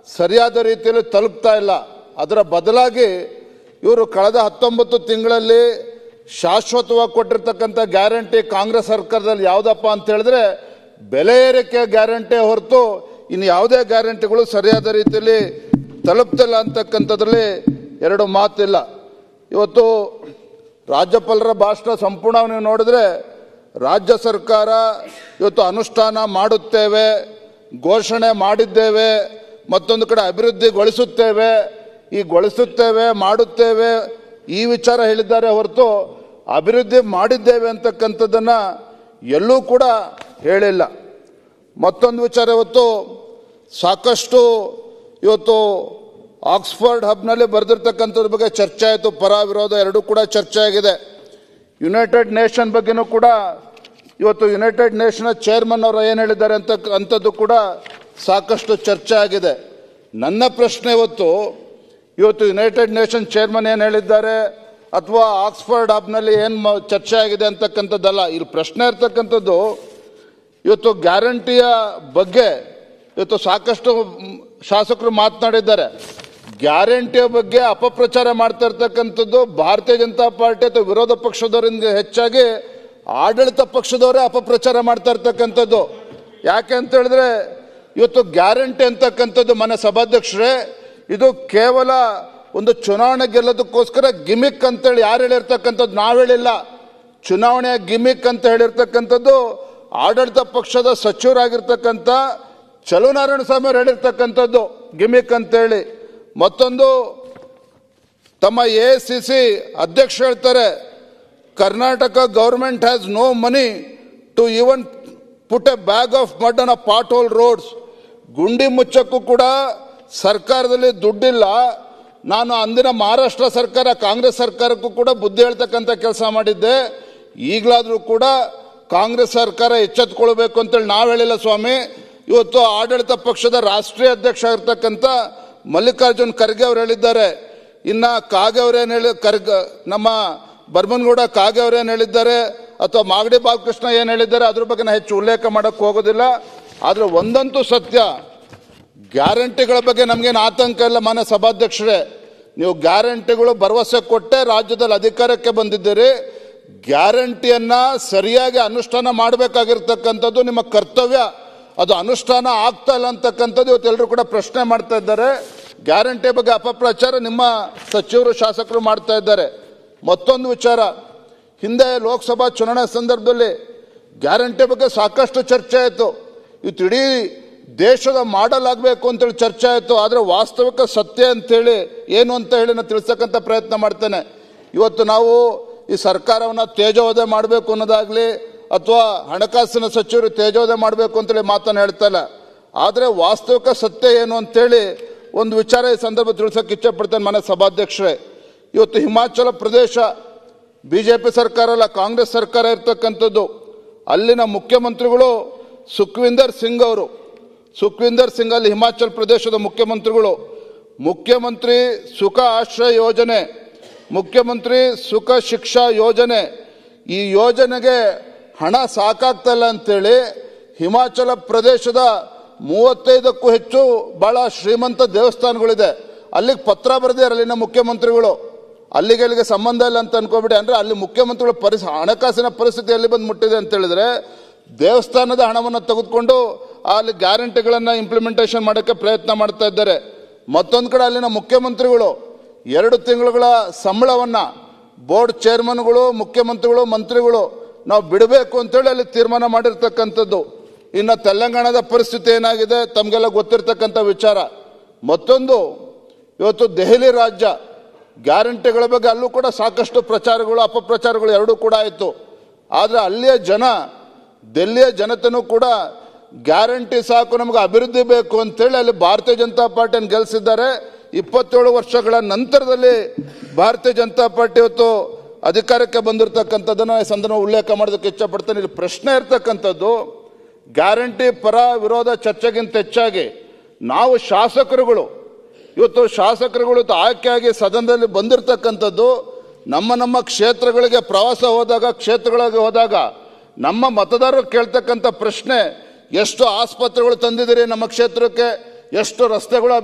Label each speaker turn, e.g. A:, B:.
A: ಸರಿಯಾದ ರೀತಿಯಲ್ಲಿ ತಲುಪ್ತಾ ಇಲ್ಲ. ಅದರ ಬದಲಾಗಿ ಇವರು ಕಳೆದ 19 ತಿಂಗಳಲ್ಲಿ ಶಾಶ್ವತವಾಗಿ ಕೊಟ್ಟಿರ್ತಕ್ಕಂಥ ಗ್ಯಾರಂಟಿ ಕಾಂಗ್ರೆಸ್ ಸರ್ಕಾರದಲ್ಲಿ ಯಾವುದಪ್ಪ ಅಂತ ಹೇಳಿದ್ರೆ ಬೆಲೆ ಏರಿಕೆ ಗ್ಯಾರಂಟಿ ಹೊರತು ಇನ್ನು ಯಾವುದೇ ಗ್ಯಾರಂಟಿಗಳು ಸರಿಯಾದ ರೀತಿಯಲ್ಲಿ ತಲುಪ್ತಿಲ್ಲ ಅಂತಕ್ಕಂಥದ್ರಲ್ಲಿ ಎರಡು ಮಾತಿಲ್ಲ. ಇವತ್ತು ರಾಜ್ಯಪಾಲರ ಭಾಷಣ ಸಂಪೂರ್ಣ ನೀವು ನೋಡಿದ್ರೆ ರಾಜ್ಯ ಸರ್ಕಾರ ಇವತ್ತು ಅನುಷ್ಠಾನ ಮಾಡುತ್ತೇವೆ, ಘೋಷಣೆ ಮಾಡಿದ್ದೇವೆ, ಮತ್ತೊಂದು ಕಡೆ ಅಭಿವೃದ್ಧಿಗೊಳಿಸುತ್ತೇವೆ, ಈ ಗೊಳಿಸುತ್ತೇವೆ ಮಾಡುತ್ತೇವೆ ಈ ವಿಚಾರ ಹೇಳಿದ್ದಾರೆ ಹೊರತು ಅಭಿವೃದ್ಧಿ ಮಾಡಿದ್ದೇವೆ ಅಂತಕ್ಕಂಥದ್ದನ್ನು ಎಲ್ಲೂ ಕೂಡ ಹೇಳಿಲ್ಲ. ಮತ್ತೊಂದು ವಿಚಾರ ಇವತ್ತು ಸಾಕಷ್ಟು ಇವತ್ತು ಆಕ್ಸ್ಫರ್ಡ್ ಹಬ್ನಲ್ಲಿ ಬರೆದಿರ್ತಕ್ಕಂಥದ್ರ ಬಗ್ಗೆ ಚರ್ಚೆ ಆಯಿತು. ಪರ ವಿರೋಧ ಎರಡೂ ಕೂಡ ಚರ್ಚೆ ಆಗಿದೆ. ಯುನೈಟೆಡ್ ನೇಷನ್ ಬಗ್ಗೆನೂ ಕೂಡ ಇವತ್ತು ಯುನೈಟೆಡ್ ನೇಷನ್ ಚೇರ್ಮನ್ ಅವರು ಏನು ಹೇಳಿದ್ದಾರೆ ಅಂಥದ್ದು ಕೂಡ ಸಾಕಷ್ಟು ಚರ್ಚೆ ಆಗಿದೆ. ನನ್ನ ಪ್ರಶ್ನೆ ಇವತ್ತು ಯುನೈಟೆಡ್ ನೇಷನ್ ಚೇರ್ಮನ್ ಏನು ಹೇಳಿದ್ದಾರೆ ಅಥವಾ ಆಕ್ಸ್ಫರ್ಡ್ ಹಬ್ನಲ್ಲಿ ಏನು ಚರ್ಚೆ ಆಗಿದೆ ಅಂತಕ್ಕಂಥದ್ದಲ್ಲ. ಇಲ್ಲಿ ಪ್ರಶ್ನೆ ಇರ್ತಕ್ಕಂಥದ್ದು ಇವತ್ತು ಗ್ಯಾರಂಟಿಯ ಬಗ್ಗೆ ಇವತ್ತು ಸಾಕಷ್ಟು ಶಾಸಕರು ಮಾತನಾಡಿದ್ದಾರೆ. ಗ್ಯಾರಂಟಿಯ ಬಗ್ಗೆ ಅಪಪ್ರಚಾರ ಮಾಡ್ತಾ ಇರ್ತಕ್ಕಂಥದ್ದು ಭಾರತೀಯ ಜನತಾ ಪಾರ್ಟಿ ಅಥವಾ ವಿರೋಧ ಪಕ್ಷದವರಿಂದ ಹೆಚ್ಚಾಗಿ ಆಡಳಿತ ಪಕ್ಷದವರೇ ಅಪಪ್ರಚಾರ ಮಾಡ್ತಾ ಇರ್ತಕ್ಕಂಥದ್ದು. ಯಾಕೆ ಅಂತ ಹೇಳಿದ್ರೆ ಇವತ್ತು ಗ್ಯಾರಂಟಿ ಅಂತಕ್ಕಂಥದ್ದು ಮನೆ ಸಭಾಧ್ಯಕ್ಷರೇ ಇದು ಕೇವಲ ಒಂದು ಚುನಾವಣೆ ಗೆಲ್ಲೋದಕ್ಕೋಸ್ಕರ ಗಿಮಿಕ್ ಅಂತೇಳಿ ಯಾರು ಹೇಳಿರ್ತಕ್ಕಂಥದ್ದು ನಾವು ಹೇಳಿಲ್ಲ. ಚುನಾವಣೆಯ ಗಿಮಿಕ್ ಅಂತ ಹೇಳಿರ್ತಕ್ಕಂಥದ್ದು ಆಡಳಿತ ಪಕ್ಷದ ಸಚಿವರಾಗಿರ್ತಕ್ಕಂಥ ಚಲುನಾರಾಯಣ ಸ್ವಾಮಿ ಅವರು ಹೇಳಿರ್ತಕ್ಕಂಥದ್ದು ಗಿಮಿಕ್ ಅಂತೇಳಿ. ಮತ್ತೊಂದು ತಮ್ಮ AICC ಅಧ್ಯಕ್ಷ ಹೇಳ್ತಾರೆ Karnataka government has no money to even put a bag of mud on a pothole roads. ಗುಂಡಿ ಮುಚ್ಚಕ್ಕೂ ಕೂಡ ಸರ್ಕಾರದಲ್ಲಿ ದುಡ್ಡಿಲ್ಲ. ನಾನು ಅಂದಿನ ಮಹಾರಾಷ್ಟ್ರ ಸರ್ಕಾರ ಕಾಂಗ್ರೆಸ್ ಸರ್ಕಾರಕ್ಕೂ ಕೂಡ ಬುದ್ಧಿ ಹೇಳ್ತಕ್ಕಂಥ ಕೆಲಸ ಮಾಡಿದ್ದೆ. ಈಗಲಾದರೂ ಕೂಡ ಕಾಂಗ್ರೆಸ್ ಸರ್ಕಾರ ಎಚ್ಚೆತ್ತುಕೊಳ್ಬೇಕು ಅಂತೇಳಿ ನಾವು ಹೇಳಿಲ್ಲ ಸ್ವಾಮಿ. ಇವತ್ತು ಆಡಳಿತ ಪಕ್ಷದ ರಾಷ್ಟ್ರೀಯ ಅಧ್ಯಕ್ಷ ಆಗಿರ್ತಕ್ಕಂಥ ಮಲ್ಲಿಕಾರ್ಜುನ್ ಖರ್ಗೆ ಅವರು ಹೇಳಿದ್ದಾರೆ. ಇನ್ನು ಕಾಗೆ ಅವರೇನು ಹೇಳಿ ನಮ್ಮ ಬರ್ಮನ್ಗೌಡ ಕಾಗೆ ಅವರೇನು ಹೇಳಿದ್ದಾರೆ ಅಥವಾ ಮಾಗಡಿ ಬಾಲಕೃಷ್ಣ ಏನು ಹೇಳಿದ್ದಾರೆ ಅದ್ರ ಬಗ್ಗೆ ನಾನು ಹೆಚ್ಚು ಉಲ್ಲೇಖ ಮಾಡೋಕ್ಕೆ ಹೋಗೋದಿಲ್ಲ. ಆದರೆ ಒಂದಂತೂ ಸತ್ಯ, ಗ್ಯಾರಂಟಿಗಳ ಬಗ್ಗೆ ನಮಗೇನು ಆತಂಕ ಇಲ್ಲ. ಮಾನ್ಯ ಸಭಾಧ್ಯಕ್ಷರೇ, ನೀವು ಗ್ಯಾರಂಟಿಗಳು ಭರವಸೆ ಕೊಟ್ಟೆ ರಾಜ್ಯದಲ್ಲಿ ಅಧಿಕಾರಕ್ಕೆ ಬಂದಿದ್ದೀರಿ. ಗ್ಯಾರಂಟಿಯನ್ನು ಸರಿಯಾಗಿ ಅನುಷ್ಠಾನ ಮಾಡಬೇಕಾಗಿರ್ತಕ್ಕಂಥದ್ದು ನಿಮ್ಮ ಕರ್ತವ್ಯ. ಅದು ಅನುಷ್ಠಾನ ಆಗ್ತಾ ಇಲ್ಲ ಅಂತಕ್ಕಂಥದ್ದು ಇವತ್ತೆಲ್ಲರೂ ಕೂಡ ಪ್ರಶ್ನೆ ಮಾಡ್ತಾ ಇದ್ದಾರೆ. ಗ್ಯಾರಂಟಿ ಬಗ್ಗೆ ಅಪಪ್ರಚಾರ ನಿಮ್ಮ ಸಚಿವರು ಶಾಸಕರು ಮಾಡ್ತಾ ಇದ್ದಾರೆ. ಮತ್ತೊಂದು ವಿಚಾರ, ಹಿಂದೆ ಲೋಕಸಭಾ ಚುನಾವಣೆ ಸಂದರ್ಭದಲ್ಲಿ ಗ್ಯಾರಂಟಿ ಬಗ್ಗೆ ಸಾಕಷ್ಟು ಚರ್ಚೆ ಆಯಿತು. ಇವತ್ತು ಇಡೀ ದೇಶದ ಮಾಡೆಲ್ ಆಗಬೇಕು ಅಂತೇಳಿ ಚರ್ಚೆ ಆಯಿತು. ಆದರೆ ವಾಸ್ತವಿಕ ಸತ್ಯ ಅಂತೇಳಿ ಏನು ಅಂತ ಹೇಳಿ ನಾನು ತಿಳಿಸಕ್ಕಂಥ ಪ್ರಯತ್ನ ಮಾಡ್ತೇನೆ. ಇವತ್ತು ನಾವು ಈ ಸರ್ಕಾರವನ್ನು ತೇಜೋವಧೆ ಮಾಡಬೇಕು ಅನ್ನೋದಾಗಲಿ ಅಥವಾ ಹಣಕಾಸಿನ ಸಚಿವರು ತೇಜೋವಧೆ ಮಾಡಬೇಕು ಅಂತೇಳಿ ಮಾತನ್ನು ಹೇಳ್ತಾ ಇಲ್ಲ. ಆದರೆ ವಾಸ್ತವಿಕ ಸತ್ಯ ಏನು ಅಂತೇಳಿ ಒಂದು ವಿಚಾರ ಈ ಸಂದರ್ಭ ತಿಳಿಸೋಕೆ ಇಚ್ಛೆಪಡ್ತೇನೆ ಮನೆ ಸಭಾಧ್ಯಕ್ಷರೇ. ಇವತ್ತು ಹಿಮಾಚಲ ಪ್ರದೇಶ BJP ಸರ್ಕಾರ ಅಲ್ಲ ಕಾಂಗ್ರೆಸ್ ಸರ್ಕಾರ ಇರ್ತಕ್ಕಂಥದ್ದು. ಅಲ್ಲಿನ ಮುಖ್ಯಮಂತ್ರಿಗಳು ಸುಖ್ವಿಂದರ್ ಸಿಂಗ್ ಅವರು. ಸುಖ್ವಿಂದರ್ ಸಿಂಗ್ ಅಲ್ಲಿ ಹಿಮಾಚಲ ಪ್ರದೇಶದ ಮುಖ್ಯಮಂತ್ರಿಗಳು. ಮುಖ್ಯಮಂತ್ರಿ ಸುಖ ಆಶ್ರಯ ಯೋಜನೆ, ಮುಖ್ಯಮಂತ್ರಿ ಸುಖ ಶಿಕ್ಷಾ ಯೋಜನೆ, ಈ ಯೋಜನೆಗೆ ಹಣ ಸಾಕಾಗ್ತಾ ಇಲ್ಲ ಅಂತೇಳಿ ಹಿಮಾಚಲ ಪ್ರದೇಶದ 35ಕ್ಕೂ ಹೆಚ್ಚು ಬಹಳ ಶ್ರೀಮಂತ ದೇವಸ್ಥಾನಗಳಿದೆ. ಅಲ್ಲಿಗೆ ಪತ್ರ ಬರೆದಿದ್ದಾರೆ ಅಲ್ಲಿನ ಮುಖ್ಯಮಂತ್ರಿಗಳು. ಅಲ್ಲಿಗೆ ಸಂಬಂಧ ಇಲ್ಲ ಅಂತ ಅನ್ಕೋಬಿಡಿ. ಅಂದರೆ ಅಲ್ಲಿ ಮುಖ್ಯಮಂತ್ರಿಗಳ ಹಣಕಾಸಿನ ಪರಿಸ್ಥಿತಿ ಎಲ್ಲಿ ಬಂದು ಮುಟ್ಟಿದೆ ಅಂತ ಹೇಳಿದ್ರೆ ದೇವಸ್ಥಾನದ ಹಣವನ್ನು ತೆಗೆದುಕೊಂಡು ಅಲ್ಲಿ ಗ್ಯಾರಂಟಿಗಳನ್ನು ಇಂಪ್ಲಿಮೆಂಟೇಷನ್ ಮಾಡೋಕ್ಕೆ ಪ್ರಯತ್ನ ಮಾಡ್ತಾ ಇದ್ದಾರೆ. ಮತ್ತೊಂದು ಕಡೆ ಅಲ್ಲಿನ ಮುಖ್ಯಮಂತ್ರಿಗಳು 2 ತಿಂಗಳುಗಳ ಸಂಬಳವನ್ನು ಬೋರ್ಡ್ ಚೇರ್ಮನ್ಗಳು, ಮುಖ್ಯಮಂತ್ರಿಗಳು, ಮಂತ್ರಿಗಳು ನಾವು ಬಿಡಬೇಕು ಅಂತೇಳಿ ಅಲ್ಲಿ ತೀರ್ಮಾನ ಮಾಡಿರ್ತಕ್ಕಂಥದ್ದು. ಇನ್ನು ತೆಲಂಗಾಣದ ಪರಿಸ್ಥಿತಿ ಏನಾಗಿದೆ ತಮಗೆಲ್ಲ ಗೊತ್ತಿರ್ತಕ್ಕಂಥ ವಿಚಾರ. ಮತ್ತೊಂದು ಇವತ್ತು ದೆಹಲಿ ರಾಜ್ಯ ಗ್ಯಾರಂಟಿಗಳ ಬಗ್ಗೆ ಅಲ್ಲೂ ಕೂಡ ಸಾಕಷ್ಟು ಪ್ರಚಾರಗಳು ಅಪಪ್ರಚಾರಗಳು ಎರಡೂ ಕೂಡ ಆಯಿತು. ಆದರೆ ಅಲ್ಲಿಯ ಜನ, ದೆಹಲಿಯ ಜನತೆನೂ ಕೂಡ ಗ್ಯಾರಂಟಿ ಸಾಕು, ನಮಗೆ ಅಭಿವೃದ್ಧಿ ಬೇಕು ಅಂತೇಳಿ ಅಲ್ಲಿ ಭಾರತೀಯ ಜನತಾ ಪಾರ್ಟಿಯನ್ನು ಗೆಲ್ಲಿಸಿದ್ದಾರೆ. 27 ವರ್ಷಗಳ ನಂತರದಲ್ಲಿ ಭಾರತೀಯ ಜನತಾ ಪಾರ್ಟಿ ಇವತ್ತು ಅಧಿಕಾರಕ್ಕೆ ಬಂದಿರತಕ್ಕಂಥದ್ದನ್ನು ಈ ಸಂದರ್ಭ ಉಲ್ಲೇಖ ಮಾಡೋದಕ್ಕೆ ಇಚ್ಛಪಡ್ತೇನೆ. ಇಲ್ಲಿ ಪ್ರಶ್ನೆ ಇರ್ತಕ್ಕಂಥದ್ದು ಗ್ಯಾರಂಟಿ ಪರ ವಿರೋಧ ಚರ್ಚೆಗಿಂತ ಹೆಚ್ಚಾಗಿ ನಾವು ಶಾಸಕರುಗಳು ಇವತ್ತು ಆಯ್ಕೆಯಾಗಿ ಸದನದಲ್ಲಿ ಬಂದಿರತಕ್ಕಂಥದ್ದು ನಮ್ಮ ಕ್ಷೇತ್ರಗಳಿಗೆ ಪ್ರವಾಸ ಹೋದಾಗ, ಕ್ಷೇತ್ರಗಳಿಗೆ ಹೋದಾಗ ನಮ್ಮ ಮತದಾರರು ಕೇಳ್ತಕ್ಕಂಥ ಪ್ರಶ್ನೆ, ಎಷ್ಟು ಆಸ್ಪತ್ರೆಗಳು ತಂದಿದ್ದೀರಿ ನಮ್ಮ ಕ್ಷೇತ್ರಕ್ಕೆ, ಎಷ್ಟು ರಸ್ತೆಗಳು